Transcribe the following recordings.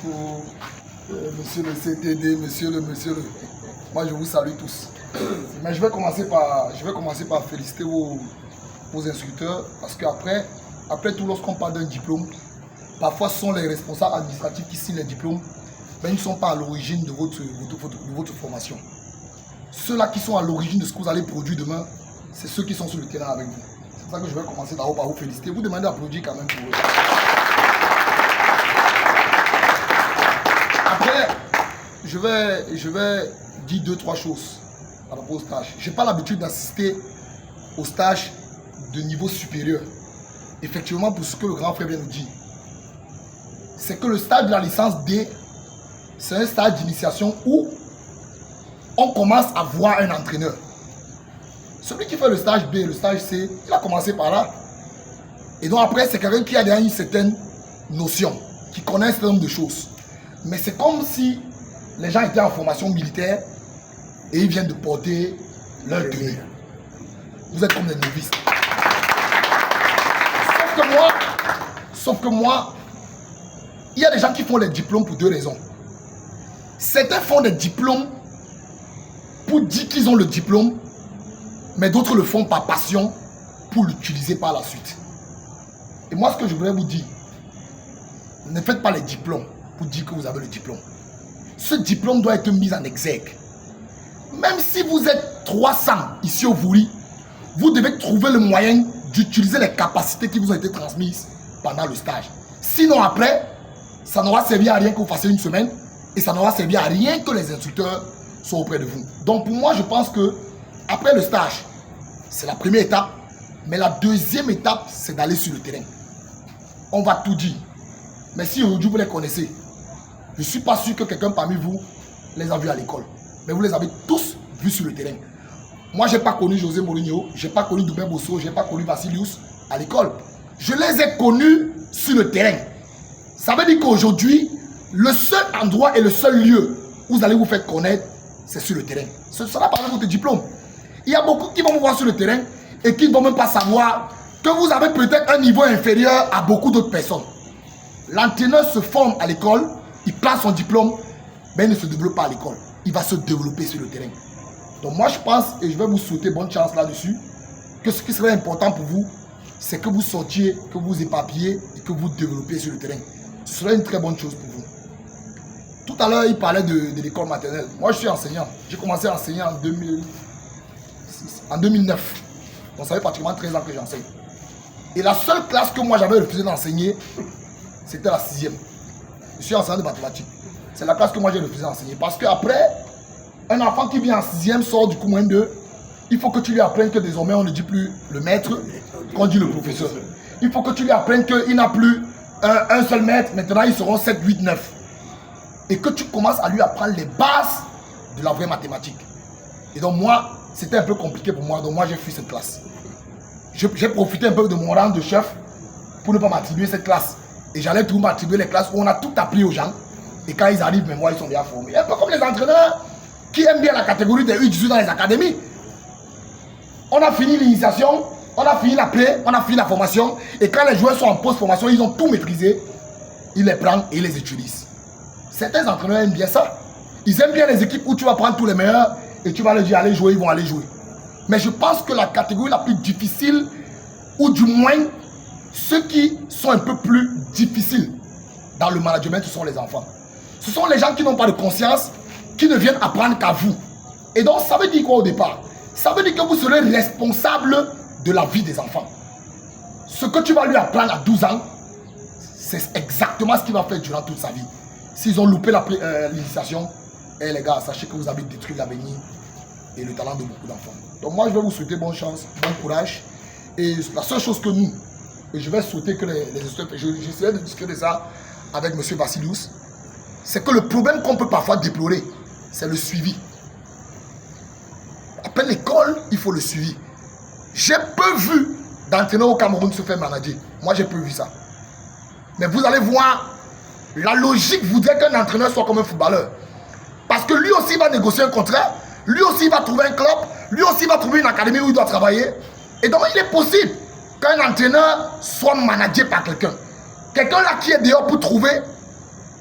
Bonjour, monsieur le CTD, monsieur le... Moi, je vous salue tous. Mais je vais commencer par féliciter vos instructeurs, parce qu'après tout, lorsqu'on parle d'un diplôme, parfois ce sont les responsables administratifs qui signent les diplômes, mais ils ne sont pas à l'origine de votre formation. Ceux-là qui sont à l'origine de ce que vous allez produire demain, c'est ceux qui sont sur le terrain avec vous. C'est pour ça que je vais commencer d'abord par vous féliciter. Vous demandez d'applaudir quand même pour eux. Après, je vais dire 2-3 choses par rapport au stage. Je n'ai pas l'habitude d'assister au stage de niveau supérieur. Effectivement, pour ce que le grand frère vient nous dire, c'est que le stage de la licence D, c'est un stage d'initiation où on commence à voir un entraîneur. Celui qui fait le stage B, le stage C, il a commencé par là. Et donc après, c'est quelqu'un qui a déjà une certaine notion, qui connaît un certain nombre de choses. Mais c'est comme si les gens étaient en formation militaire et ils viennent de porter leur tenue. Vous êtes comme des novices. Sauf que moi, il y a des gens qui font les diplômes pour deux raisons. Certains font des diplômes pour dire qu'ils ont le diplôme, mais d'autres le font par passion pour l'utiliser par la suite. Et moi, ce que je voudrais vous dire, ne faites pas les diplômes pour dire que vous avez le diplôme. Ce diplôme doit être mis en exergue. Même si vous êtes 300 ici au Vouri, vous devez trouver le moyen d'utiliser les capacités qui vous ont été transmises pendant le stage. Sinon après, ça n'aura servi à rien que vous fassiez une semaine et ça n'aura servi à rien que les instructeurs soient auprès de vous. Donc pour moi, je pense que après le stage, c'est la première étape, mais la deuxième étape, c'est d'aller sur le terrain. On va tout dire. Mais si aujourd'hui vous les connaissez, je ne suis pas sûr que quelqu'un parmi vous les a vus à l'école. Mais vous les avez tous vus sur le terrain. Moi, je n'ai pas connu José Mourinho, je n'ai pas connu Doubin Bosso, je n'ai pas connu Vassilius à l'école. Je les ai connus sur le terrain. Ça veut dire qu'aujourd'hui, le seul endroit et le seul lieu où vous allez vous faire connaître, c'est sur le terrain. Ce sera par votre diplôme. Il y a beaucoup qui vont vous voir sur le terrain et qui ne vont même pas savoir que vous avez peut-être un niveau inférieur à beaucoup d'autres personnes. L'entraîneur se forme à l'école, il passe son diplôme, mais il ne se développe pas à l'école. Il va se développer sur le terrain. Donc moi je pense, et je vais vous souhaiter bonne chance là-dessus, que ce qui serait important pour vous, c'est que vous sortiez, que vous éparpillez et que vous développiez sur le terrain. Ce serait une très bonne chose pour vous. Tout à l'heure, il parlait de l'école maternelle. Moi je suis enseignant. J'ai commencé à enseigner en 2009. Donc ça fait pratiquement 13 ans que j'enseigne. Et la seule classe que moi j'avais refusé d'enseigner, c'était la 6e. Je suis enseignant de mathématiques. C'est la classe que moi j'ai refusé d'enseigner. Parce qu'après, un enfant qui vient en 6e sort du coup moins 2. Il faut que tu lui apprennes que désormais on ne dit plus le maître, qu'on dit le professeur. Il faut que tu lui apprennes qu'il n'a plus un seul maître. Maintenant ils seront 7, 8, 9. Et que tu commences à lui apprendre les bases de la vraie mathématique. Et donc moi, c'était un peu compliqué pour moi. Donc moi j'ai fui cette classe. J'ai profité un peu de mon rang de chef pour ne pas m'attribuer cette classe. Et j'allais tout m'attribuer les classes où on a tout appris aux gens. Et quand ils arrivent, mais moi, ils sont bien formés. Un peu comme les entraîneurs qui aiment bien la catégorie des U18 dans les académies. On a fini l'initiation, on a fini la play, on a fini la formation. Et quand les joueurs sont en post-formation, ils ont tout maîtrisé. Ils les prennent et ils les utilisent. Certains entraîneurs aiment bien ça. Ils aiment bien les équipes où tu vas prendre tous les meilleurs et tu vas leur dire allez jouer, ils vont aller jouer. Mais je pense que la catégorie la plus difficile, ou du moins ceux qui sont un peu plus difficiles dans le management, ce sont les enfants. Ce sont les gens qui n'ont pas de conscience, qui ne viennent apprendre qu'à vous. Et donc ça veut dire quoi au départ? Ça veut dire que vous serez responsable de la vie des enfants. Ce que tu vas lui apprendre à 12 ans, c'est exactement ce qu'il va faire durant toute sa vie. S'ils ont loupé l'initiation, eh les gars, sachez que vous avez détruit l'avenir et le talent de beaucoup d'enfants. Donc moi je vais vous souhaiter bonne chance, bon courage. Et la seule chose que nous, et je vais souhaiter que les instructeurs, j'essaierai de discuter de ça avec M. Vassilius, c'est que le problème qu'on peut parfois déplorer, c'est le suivi. Après l'école, il faut le suivi. J'ai peu vu d'entraîneurs au Cameroun se faire manager. Moi j'ai peu vu ça. Mais vous allez voir, la logique voudrait qu'un entraîneur soit comme un footballeur. Parce que lui aussi va négocier un contrat, lui aussi va trouver un club, lui aussi va trouver une académie où il doit travailler. Et donc il est possible qu'un entraîneur soit managé par quelqu'un. Quelqu'un là qui est dehors pour trouver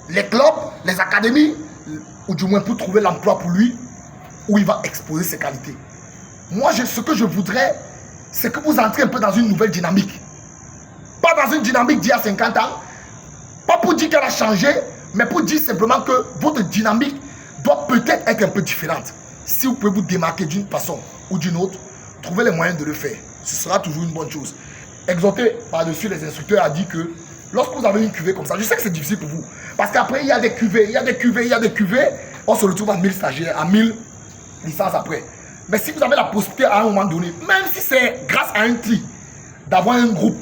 les clubs, les académies, ou du moins pour trouver l'emploi pour lui, où il va exposer ses qualités. Moi, ce que je voudrais, c'est que vous entrez un peu dans une nouvelle dynamique. Pas dans une dynamique d'il y a 50 ans, pas pour dire qu'elle a changé, mais pour dire simplement que votre dynamique doit peut-être être un peu différente. Si vous pouvez vous démarquer d'une façon ou d'une autre, trouvez les moyens de le faire. Ce sera toujours une bonne chose. Exhorter par-dessus les instructeurs a dit que lorsque vous avez une cuvée comme ça, je sais que c'est difficile pour vous. Parce qu'après, il y a des cuvées, il y a des cuvées, il y a des cuvées. On se retrouve à 1000 stagiaires, à 1000 licences après. Mais si vous avez la possibilité à un moment donné, même si c'est grâce à un tri, d'avoir un groupe